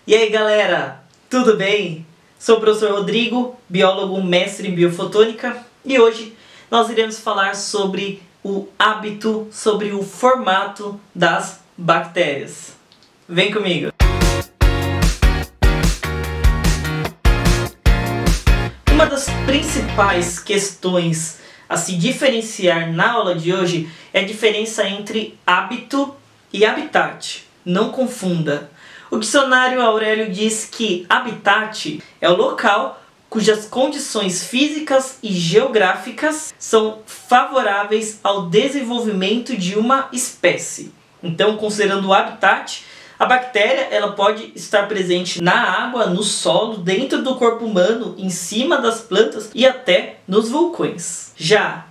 E aí galera, tudo bem? Sou o professor Rodrigo, biólogo mestre em biofotônica, e hoje nós iremos falar sobre o hábito, sobre o formato das bactérias. Vem comigo! Uma das principais questões a se diferenciar na aula de hoje é a diferença entre hábito e habitat. Não confunda. O dicionário Aurélio diz que habitat é o local cujas condições físicas e geográficas são favoráveis ao desenvolvimento de uma espécie. Então, considerando o habitat, a bactéria ela pode estar presente na água, no solo, dentro do corpo humano, em cima das plantas e até nos vulcões. Já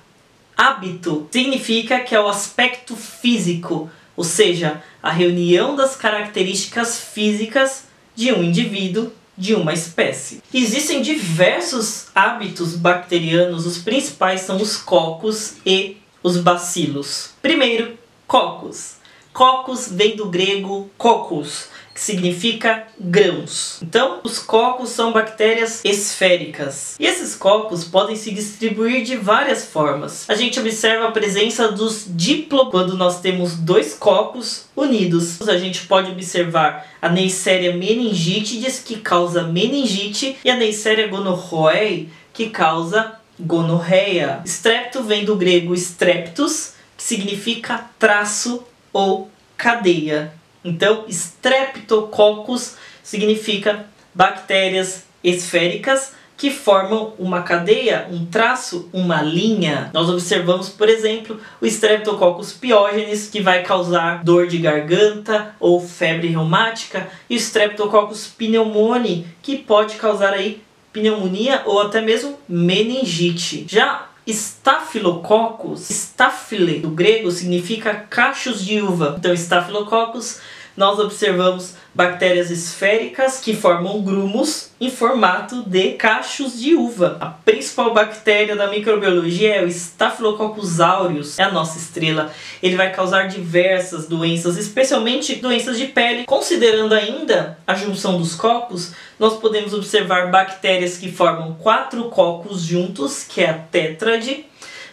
hábito significa que é o aspecto físico, ou seja, a reunião das características físicas de um indivíduo, de uma espécie. Existem diversos hábitos bacterianos, os principais são os cocos e os bacilos. Primeiro, cocos. Cocos vem do grego cocos, que significa grãos. Então, os cocos são bactérias esféricas. E esses cocos podem se distribuir de várias formas. A gente observa a presença dos diplococcus quando nós temos dois cocos unidos. A gente pode observar a Neisseria meningitidis, que causa meningite, e a Neisseria gonorrhoeae, que causa gonorreia. Strepto vem do grego streptus, que significa traço ou cadeia. Então, Streptococcus significa bactérias esféricas que formam uma cadeia, um traço, uma linha. Nós observamos, por exemplo, o Streptococcus pyogenes, que vai causar dor de garganta ou febre reumática, e o Streptococcus pneumoniae, que pode causar aí pneumonia ou até mesmo meningite. Já Staphylococcus, Staphyle do grego significa cachos de uva. Então, Staphylococcus, nós observamos bactérias esféricas que formam grumos em formato de cachos de uva. A principal bactéria da microbiologia é o Staphylococcus aureus, é a nossa estrela. Ele vai causar diversas doenças, especialmente doenças de pele. Considerando ainda a junção dos cocos, nós podemos observar bactérias que formam 4 cocos juntos, que é a tétrade.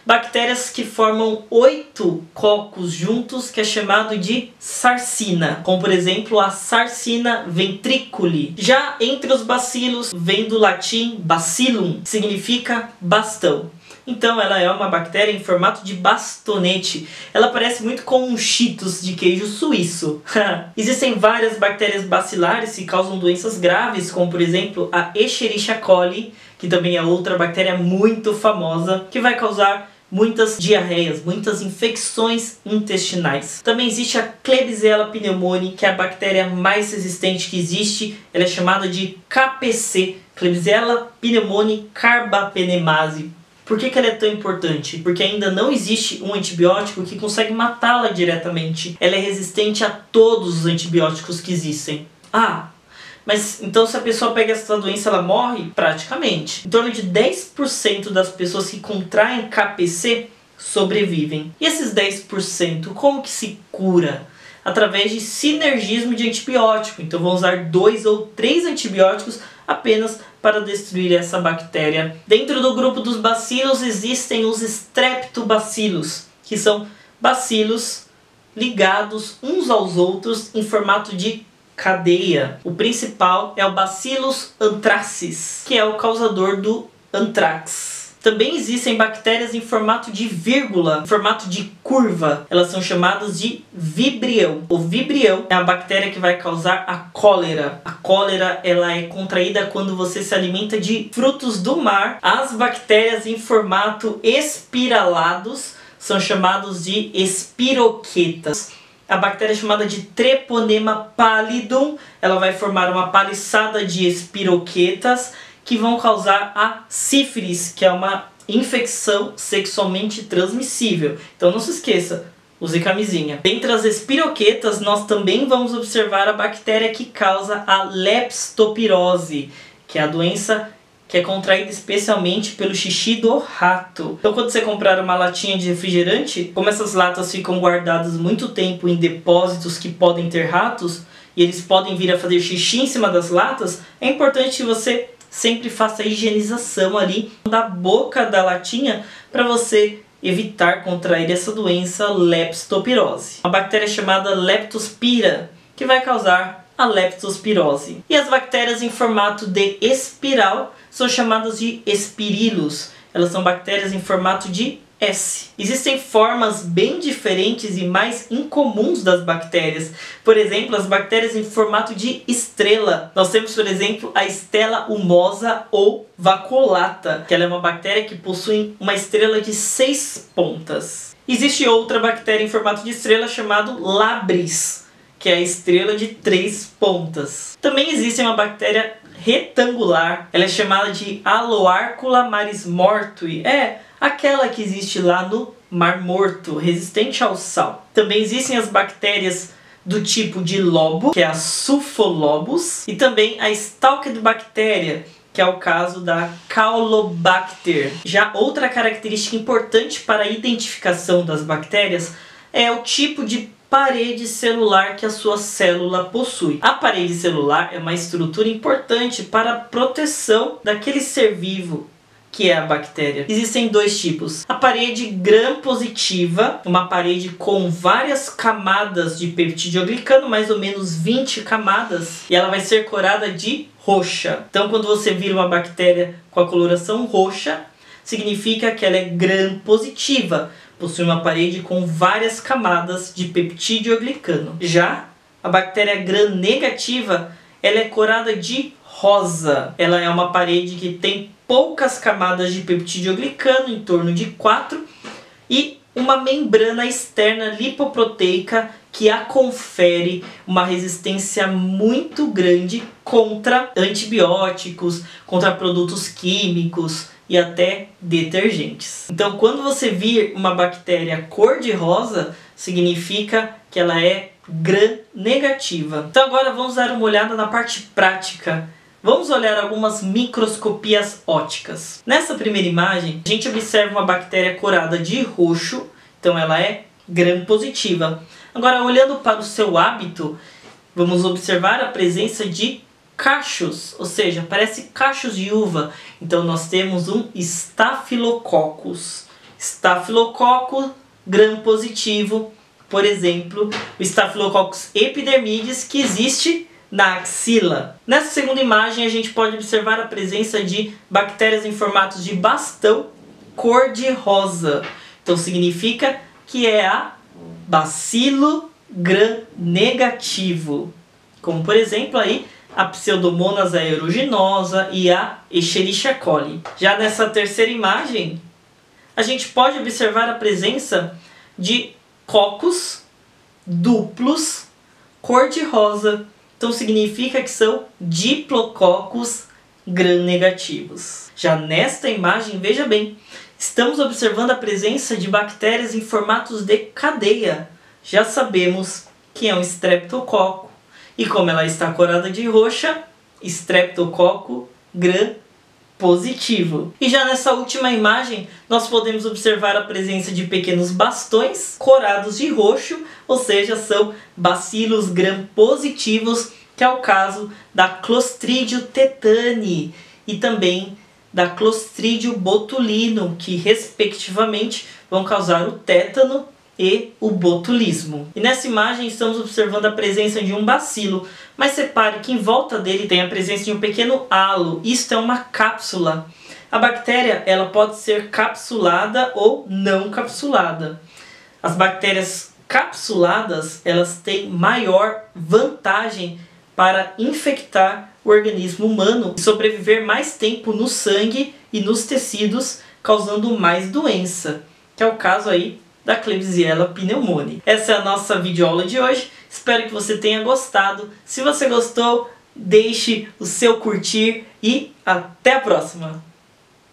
Bactérias que formam 8 cocos juntos, que é chamado de sarcina, como por exemplo a Sarcina ventriculi. Já entre os bacilos, vem do latim bacillum, que significa bastão. Então ela é uma bactéria em formato de bastonete. Ela parece muito com um Cheetos de queijo suíço. Existem várias bactérias bacilares que causam doenças graves, como por exemplo a Escherichia coli, que também é outra bactéria muito famosa, que vai causar muitas diarreias, muitas infecções intestinais. Também existe a Klebsiella pneumoniae, que é a bactéria mais resistente que existe. Ela é chamada de KPC, Klebsiella pneumoniae carbapenemase. Por que ela é tão importante? Porque ainda não existe um antibiótico que consegue matá-la diretamente. Ela é resistente a todos os antibióticos que existem. Mas então se a pessoa pega essa doença, ela morre? Praticamente. Em torno de 10% das pessoas que contraem KPC sobrevivem. E esses 10%, como que se cura? Através de sinergismo de antibiótico. Então vão usar 2 ou 3 antibióticos apenas para destruir essa bactéria. Dentro do grupo dos bacilos existem os streptobacilos, que são bacilos ligados uns aos outros em formato de cadeia. O principal é o Bacillus anthracis, que é o causador do anthrax. Também existem bactérias em formato de vírgula, em formato de curva. Elas são chamadas de vibrião. O vibrião é a bactéria que vai causar a cólera. A cólera ela é contraída quando você se alimenta de frutos do mar. As bactérias em formato espiralados são chamadas de espiroquetas. A bactéria chamada de Treponema pallidum, ela vai formar uma paliçada de espiroquetas que vão causar a sífilis, que é uma infecção sexualmente transmissível. Então não se esqueça, use camisinha. Dentre as espiroquetas, nós também vamos observar a bactéria que causa a leptopirose, que é a doença que é contraída especialmente pelo xixi do rato. Então quando você comprar uma latinha de refrigerante, como essas latas ficam guardadas muito tempo em depósitos que podem ter ratos, e eles podem vir a fazer xixi em cima das latas, é importante que você sempre faça a higienização ali da boca da latinha para você evitar contrair essa doença leptopirose. Uma bactéria chamada Leptospira, que vai causar a leptospirose. E as bactérias em formato de espiral são chamadas de espirilos. Elas são bactérias em formato de S. Existem formas bem diferentes e mais incomuns das bactérias. Por exemplo, as bactérias em formato de estrela. Nós temos, por exemplo, a Stella humosa ou vacuolata, que ela é uma bactéria que possui uma estrela de 6 pontas. Existe outra bactéria em formato de estrela chamada Labris, que é a estrela de 3 pontas. Também existe uma bactéria retangular, ela é chamada de Aloarcula maris mortui. É aquela que existe lá no Mar Morto, resistente ao sal. Também existem as bactérias do tipo de lobo, que é a Sulfolobus, e também a Stalked bactéria, que é o caso da Caulobacter. Já outra característica importante para a identificação das bactérias é o tipo de parede celular que a sua célula possui. A parede celular é uma estrutura importante para a proteção daquele ser vivo que é a bactéria. Existem 2 tipos. A parede gram-positiva, uma parede com várias camadas de peptidoglicano, mais ou menos 20 camadas, e ela vai ser corada de roxa. Então, quando você vira uma bactéria com a coloração roxa, significa que ela é gram-positiva, possui uma parede com várias camadas de peptidoglicano. Já a bactéria gram-negativa, ela é corada de rosa. Ela é uma parede que tem poucas camadas de peptidoglicano, em torno de 4, e uma membrana externa lipoproteica que a confere uma resistência muito grande contra antibióticos, contra produtos químicos e até detergentes. Então, quando você vir uma bactéria cor-de-rosa, significa que ela é gram-negativa. Então agora vamos dar uma olhada na parte prática. Vamos olhar algumas microscopias ópticas. Nessa primeira imagem, a gente observa uma bactéria corada de roxo, então ela é gram-positiva. Agora, olhando para o seu hábito, vamos observar a presença de cachos, ou seja, parece cachos de uva. Então nós temos um Staphylococcus. Staphylococcus gram-positivo, por exemplo, o Staphylococcus epidermidis, que existe na axila. Nessa segunda imagem a gente pode observar a presença de bactérias em formatos de bastão cor-de-rosa. Então significa que é a Bacilo gram-negativo, como por exemplo aí a Pseudomonas aeruginosa e a Escherichia coli. Já nessa terceira imagem a gente pode observar a presença de cocos duplos cor-de-rosa. Então significa que são diplococos gram-negativos. Já nesta imagem, veja bem, estamos observando a presença de bactérias em formatos de cadeia. Já sabemos que é um streptococo. E como ela está corada de roxa, streptococo gram-positivo. E já nessa última imagem, nós podemos observar a presença de pequenos bastões corados de roxo, ou seja, são bacilos gram-positivos, que é o caso da Clostridio tetani e também da Clostridio botulinum, que respectivamente vão causar o tétano e o botulismo. E nessa imagem estamos observando a presença de um bacilo, mas repare que em volta dele tem a presença de um pequeno halo. Isto é uma cápsula. A bactéria ela pode ser capsulada ou não capsulada. As bactérias capsuladas elas têm maior vantagem para infectar o organismo humano e sobreviver mais tempo no sangue e nos tecidos, causando mais doença, que é o caso aí da Klebsiella pneumoniae. Essa é a nossa videoaula de hoje. Espero que você tenha gostado. Se você gostou, deixe o seu curtir e até a próxima!